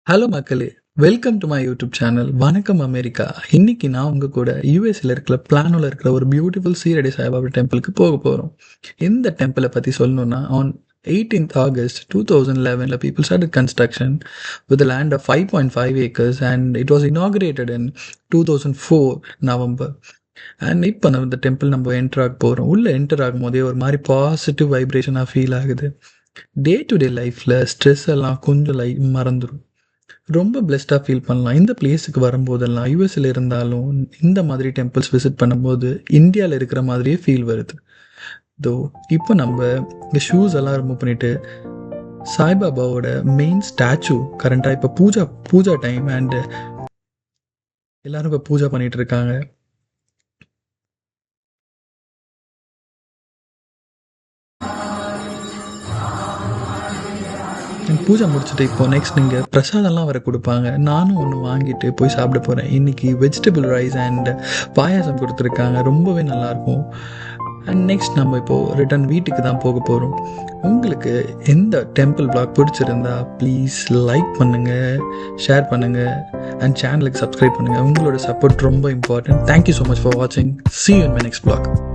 Hello மக்களே! Welcome to my YouTube channel. வணக்கம் America. இன்னைக்கு நான் உங்க கூட யுஎஸ்ல இருக்கிற பிளானோல இருக்கிற ஒரு பியூட்டிஃபுல் சீரடி சாய்பாபா டெம்பிளுக்கு போக போறோம். இந்த டெம்பிளை பத்தி சொல்லணும்னா, on 18th August 2011 people started construction with a land of 5.5 acres and it was inaugurated in 2004 November. And இப்போ நம்ம இந்த டெம்பிள் நம்ம என்டர் ஆக போகிறோம். உள்ளே என்டர் ஆகும்போதே ஒரு மாதிரி பாசிட்டிவ் வைப்ரேஷனாக ஃபீல் ஆகுது. டே டு டே லைஃப்பில் ஸ்ட்ரெஸ் எல்லாம் கொஞ்சம் மறந்துடும். ரொம்ப பிளெஸ்டாக ஃபீல் பண்ணலாம். இந்த பிளேஸுக்கு வரும்போதெல்லாம் யூஎஸ்ல இருந்தாலும் இந்த மாதிரி டெம்பிள்ஸ் விசிட் பண்ணும்போது இந்தியாவில் இருக்கிற மாதிரியே ஃபீல் வருது. தோ இப்போ நம்ம இந்த ஷூஸ் எல்லாம் ரிமூவ் பண்ணிட்டு சாய்பாபாவோட மெயின் ஸ்டாச்சு கரண்டாக இப்போ பூஜா டைம் அண்ட் எல்லாரும் இப்போ பூஜா பண்ணிட்டு இருக்காங்க. பூஜை முடிச்சுட்டு இப்போ நெக்ஸ்ட் நீங்கள் பிரசாதம்லாம் வர கொடுப்பாங்க. நானும் ஒன்று வாங்கிட்டு போய் சாப்பிட போகிறேன். இன்றைக்கி வெஜிடபிள் ரைஸ் அண்ட் பாயாசம் கொடுத்துருக்காங்க. ரொம்பவே நல்லாயிருக்கும். அண்ட் நெக்ஸ்ட் நம்ம இப்போது ரிட்டன் வீட்டுக்கு தான் போக போகிறோம். உங்களுக்கு எந்த டெம்பிள் vlog பிடிச்சிருந்தா ப்ளீஸ் லைக் பண்ணுங்கள், ஷேர் பண்ணுங்கள் அண்ட் சேனலுக்கு சப்ஸ்கிரைப் பண்ணுங்கள். உங்களோட சப்போர்ட் ரொம்ப important. Thank you so much for வாட்சிங். See you in my next vlog.